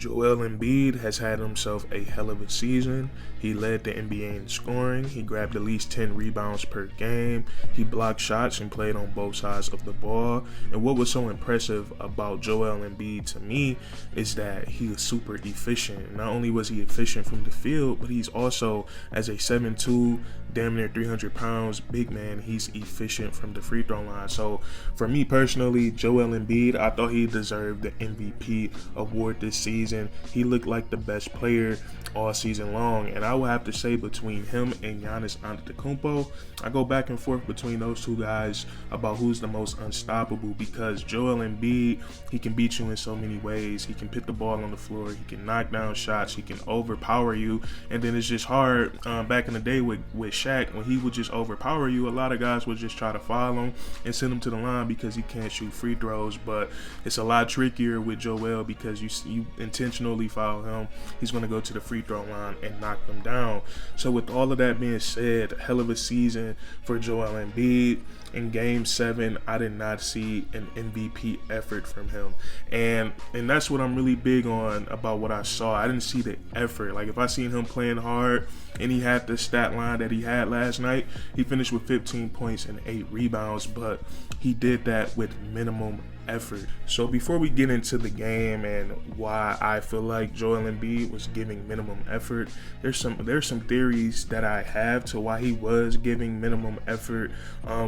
Joel Embiid has had himself a hell of a season. He led the NBA in scoring. He grabbed at least 10 rebounds per game. He blocked shots and played on both sides of the ball. And what was so impressive about Joel Embiid to me is that he is super efficient. Not only was he efficient from the field, but he's also, as a 7'2", damn near 300 pounds big man, he's efficient from the free throw line. So for me personally, Joel Embiid, I thought he deserved the MVP award this season. He looked like the best player all season long, and I would have to say between him and Giannis Antetokounmpo, I go back and forth between those two guys about who's the most unstoppable, because Joel Embiid, he can beat you in so many ways. He can put the ball on the floor, he can knock down shots, he can overpower you, and then it's just hard. Back in the day with Shaq, when he would just overpower you, a lot of guys would just try to foul him and send him to the line because he can't shoot free throws. But it's a lot trickier with Joel because you intentionally foul him, he's going to go to the free throw line and knock them down. So with all of that being said, hell of a season for Joel Embiid. In Game 7, I did not see an MVP effort from him, and that's what I'm really big on about what I saw. I didn't see the effort. Like, if I seen him playing hard and he had the stat line that he had last night, he finished with 15 points and 8 rebounds, but he did that with minimum effort. So before we get into the game and why I feel like Joel Embiid was giving minimum effort, there's some theories that I have to why he was giving minimum effort.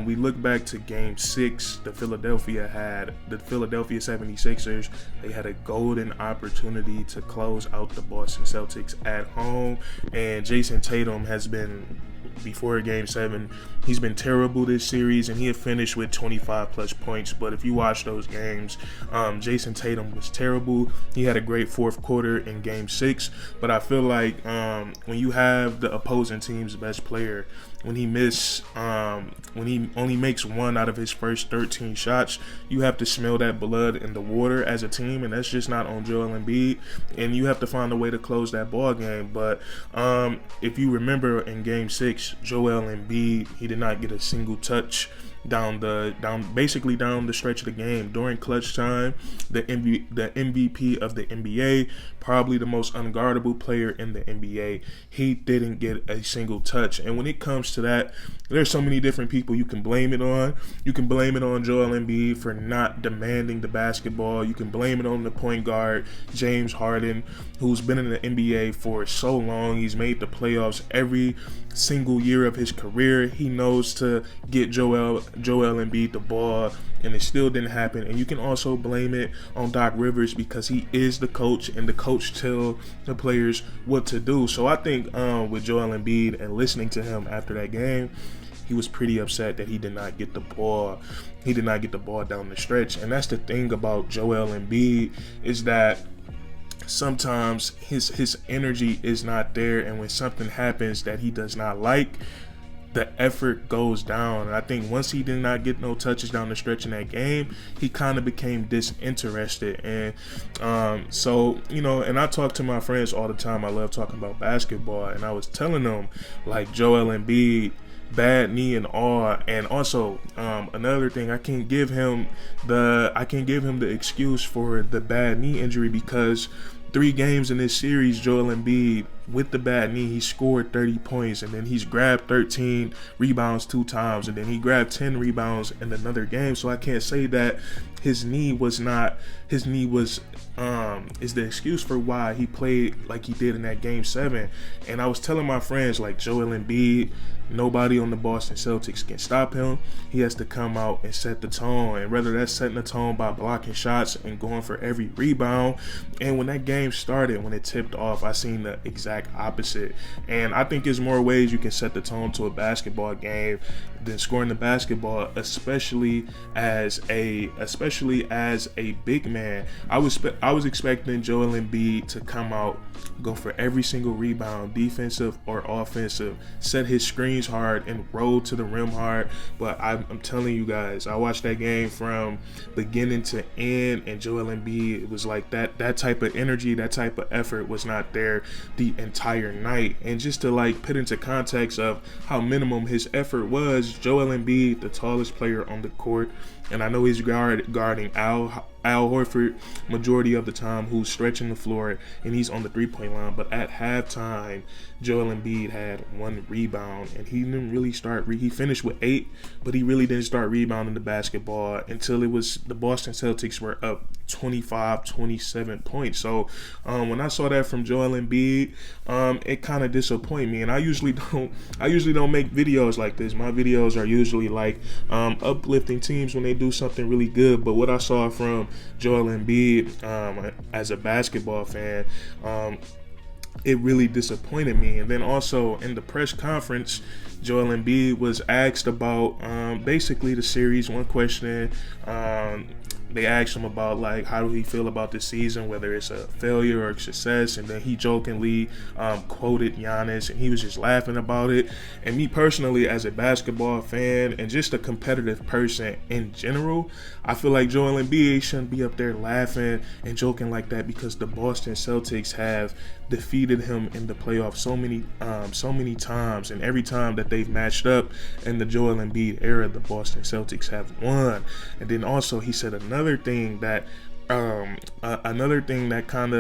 We look back to Game 6, the Philadelphia 76ers. They had a golden opportunity to close out the Boston Celtics at home, and Jason Tatum has been, before Game 7, he's been terrible this series, and he had finished with 25 plus points. But if you watch those games, Jason Tatum was terrible. He had a great fourth quarter in Game 6, but I feel like when you have the opposing team's best player, when he only makes one out of his first 13 shots, you have to smell that blood in the water as a team, and that's just not on Joel Embiid, and you have to find a way to close that ball game. But if you remember in Game 6, Joel Embiid, he did not get a single touch basically down the stretch of the game. During clutch time, the MVP of the NBA, probably the most unguardable player in the NBA, he didn't get a single touch. And when it comes to that, there's so many different people you can blame it on. You can blame it on Joel Embiid for not demanding the basketball. You can blame it on the point guard, James Harden, who's been in the NBA for so long. He's made the playoffs every single year of his career. He knows to get Joel Embiid the ball, and it still didn't happen. And you can also blame it on Doc Rivers because he is the coach, and the coach tell the players what to do. So I think with Joel Embiid, and listening to him after that game, he was pretty upset that he did not get the ball. He did not get the ball down the stretch. And that's the thing about Joel Embiid, is that sometimes his energy is not there, and when something happens that he does not like, the effort goes down. And I think once he did not get no touches down the stretch in that game, he kind of became disinterested. And so, and I talk to my friends all the time. I love talking about basketball, and I was telling them, like, Joel Embiid, bad knee and all. And also another thing, I can't give him the excuse for the bad knee injury, because 3 games in this series, Joel Embiid, with the bad knee, he scored 30 points, and then he's grabbed 13 rebounds 2 times, and then he grabbed 10 rebounds in another game. So I can't say that his knee is the excuse for why he played like he did in that Game 7. And I was telling my friends, like, Joel Embiid, nobody on the Boston Celtics can stop him. He has to come out and set the tone, and whether that's setting the tone by blocking shots and going for every rebound. And when that game started, when it tipped off, I seen the exact opposite. And I think there's more ways you can set the tone to a basketball game than scoring the basketball, especially as a big man. I was expecting Joel Embiid to come out, go for every single rebound, defensive or offensive, set his screens hard and roll to the rim hard. But I'm telling you guys, I watched that game from beginning to end, and Joel Embiid, it was like that type of energy, that type of effort was not there the entire night. And just to like put into context of how minimum his effort was, Joel Embiid, the tallest player on the court, and I know he's guarding Al Horford majority of the time, who's stretching the floor, and he's on the three-point line. But at halftime, Joel Embiid had 1 rebound, and he didn't really start. He finished with 8, but he really didn't start rebounding the basketball until it was the Boston Celtics were up 25-27 points. So when I saw that from Joel Embiid, it kind of disappointed me. And I usually don't make videos like this. My videos are usually like uplifting teams when they do something really good. But what I saw from Joel Embiid as a basketball fan, it really disappointed me. And then also in the press conference, Joel Embiid was asked about basically the series. One question, they asked him about like how do he feel about this season, whether it's a failure or a success, and then he jokingly quoted Giannis, and he was just laughing about it. And me personally, as a basketball fan and just a competitive person in general, I feel like Joel Embiid shouldn't be up there laughing and joking like that, because the Boston Celtics have defeated him in the playoffs so many times, and every time that they've matched up in the Joel Embiid era, the Boston Celtics have won. And then also he said another thing that kind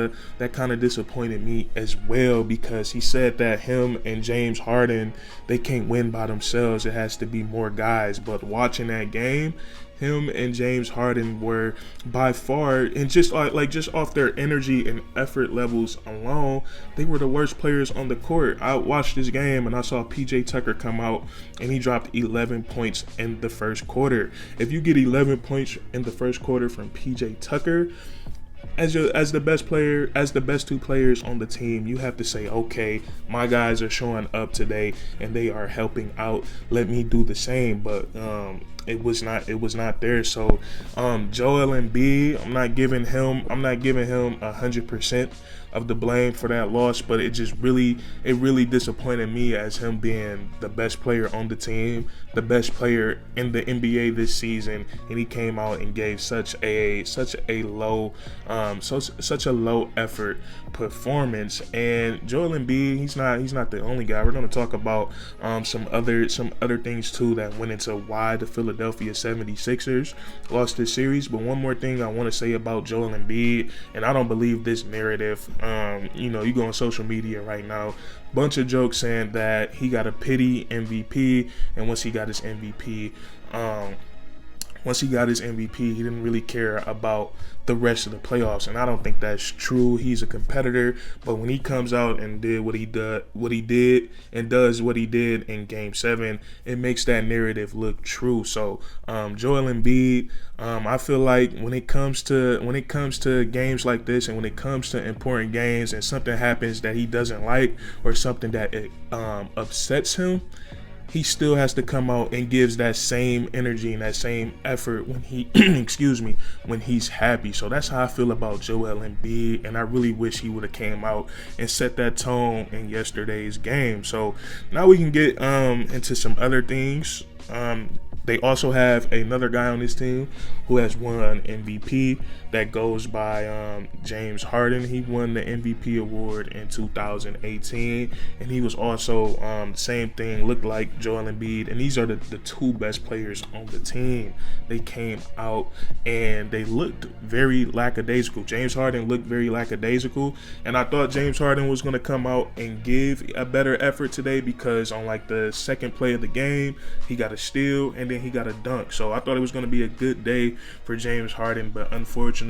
of disappointed me as well, because he said that him and James Harden, they can't win by themselves. It has to be more guys. But watching that game, him and James Harden were by far, and just off their energy and effort levels alone, they were the worst players on the court. I watched this game and I saw PJ Tucker come out and he dropped 11 points in the first quarter. If you get 11 points in the first quarter from PJ Tucker, as the best 2 players on the team, you have to say, okay, my guys are showing up today and they are helping out. Let me do the same. But it was not there. So Joel Embiid, I'm not giving him 100% of the blame for that loss, but it really disappointed me as him being the best player on the team, the best player in the NBA this season, and he came out and gave such a low effort performance. And Joel Embiid, he's not the only guy. We're going to talk about some other things too that went into why the Philadelphia 76ers lost this series. But one more thing I want to say about Joel Embiid, and I don't believe this narrative. You go on social media right now, bunch of jokes saying that he got a pity MVP, and once he got his MVP, he didn't really care about the rest of the playoffs, and I don't think that's true. He's a competitor, but when he comes out and did what he does in Game 7, it makes that narrative look true. So Joel Embiid, I feel like when it comes to games like this, and when it comes to important games, and something happens that he doesn't like or something that upsets him, he still has to come out and gives that same energy and that same effort when he when he's happy. So that's how I feel about Joel Embiid, and I really wish he would have came out and set that tone in yesterday's game. So now we can get into some other things. They also have another guy on this team who has won MVP. That goes by James Harden. He won the MVP award in 2018, and he was also the same thing, looked like Joel Embiid. And these are the 2 best players on the team. They came out and they looked very lackadaisical. James Harden looked very lackadaisical, and I thought James Harden was going to come out and give a better effort today, because on like the second play of the game, he got a steal and then he got a dunk. So I thought it was going to be a good day for James Harden, but unfortunately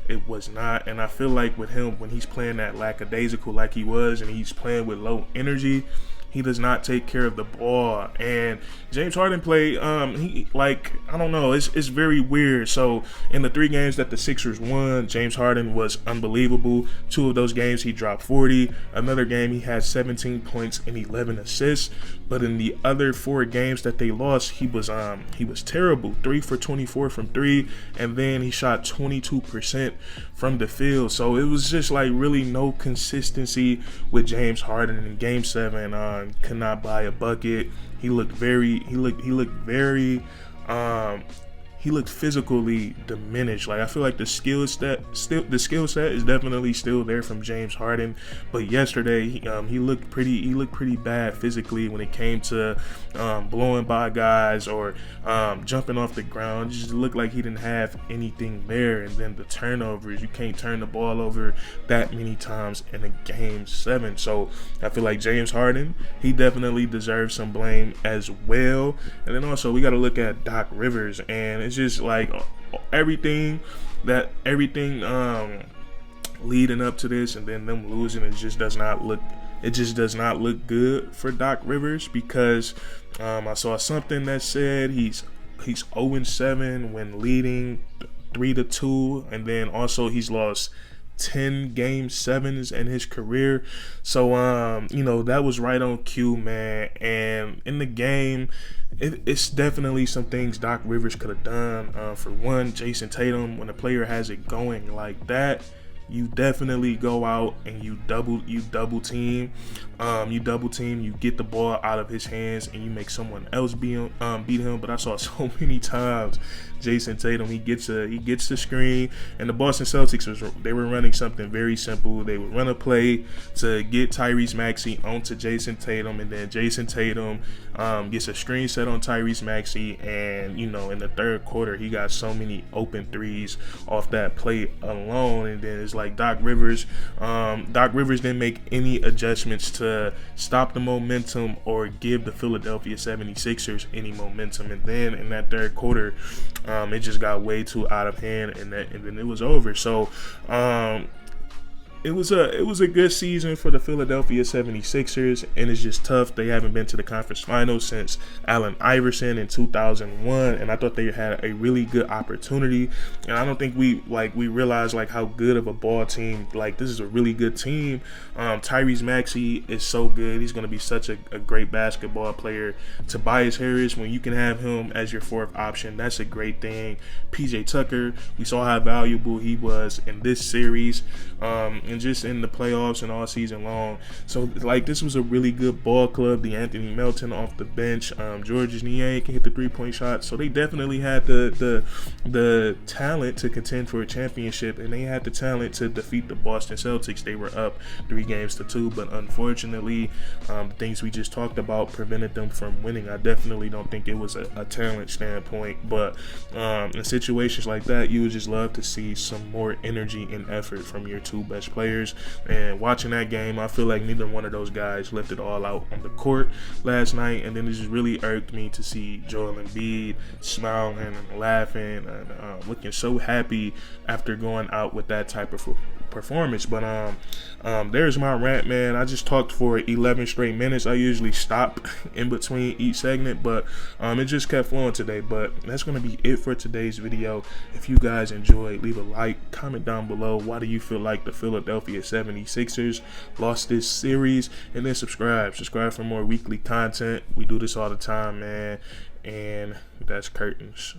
it was not. And I feel like with him, when he's playing that lackadaisical like he was, and he's playing with low energy, he does not take care of the ball. And James Harden played, I don't know, it's very weird. So in the 3 games that the Sixers won, James Harden was unbelievable. 2 of those games he dropped 40. Another game he had 17 points and 11 assists. But in the other 4 games that they lost, he was terrible. 3 for 24 from 3, and then he shot 22% from the field. So it was just like really no consistency with James Harden. In Game 7, could not buy a bucket. He looked very he looked physically diminished. Like I feel like the skill set is definitely still there from James Harden, but yesterday he looked pretty bad physically when it came to blowing by guys or jumping off the ground. It just looked like he didn't have anything there. And then the turnovers, you can't turn the ball over that many times in a game 7. So I feel like James Harden, he definitely deserves some blame as well. And then also we got to look at Doc Rivers, and it's just like everything leading up to this and then them losing, it just does not look good for Doc Rivers, because I saw something that said he's 0-7 when leading 3-2, and then also he's lost 10 game 7s in his career. So that was right on cue, man. And in the game, it's definitely some things Doc Rivers could have done. For one, Jason Tatum, when a player has it going like that, you definitely go out and you double team, you get the ball out of his hands and you make someone else beat him. But I saw so many times Jason Tatum, he gets the screen, and the Boston Celtics were running something very simple. They would run a play to get Tyrese Maxey onto Jason Tatum, and then Jason Tatum gets a screen set on Tyrese Maxey, and in the third quarter he got so many open threes off that play alone. And then it's like Doc Rivers didn't make any adjustments to stop the momentum or give the Philadelphia 76ers any momentum. And then in that third quarter, it just got way too out of hand, and then it was over. So it was a good season for the Philadelphia 76ers, and it's just tough. They haven't been to the conference finals since Allen Iverson in 2001, and I thought they had a really good opportunity. And I don't think we realized how good of a ball team. This is a really good team. Tyrese Maxey is so good. He's going to be such a great basketball player. Tobias Harris, when you can have him as your fourth option, that's a great thing. PJ Tucker, we saw how valuable he was in this series. And just in the playoffs and all season long. So this was a really good ball club. The Anthony Melton off the bench, Georges Niang can hit the 3-point shot. So they definitely had the talent to contend for a championship, and they had the talent to defeat the Boston Celtics. They were up 3-2, but unfortunately, the things we just talked about prevented them from winning. I definitely don't think it was a talent standpoint, but in situations like that, you would just love to see some more energy and effort from your two best players. And watching that game, I feel like neither one of those guys left it all out on the court last night. And then it just really irked me to see Joel Embiid smiling and laughing and looking so happy after going out with that type of performance. But there's my rant, man. I just talked for 11 straight minutes. I usually stop in between each segment, but it just kept flowing today. But that's going to be it for today's video. If you guys enjoyed, leave a like, comment down below. Why do you feel like the Philadelphia 76ers lost this series? And then subscribe for more weekly content. We do this all the time, man. And that's curtains.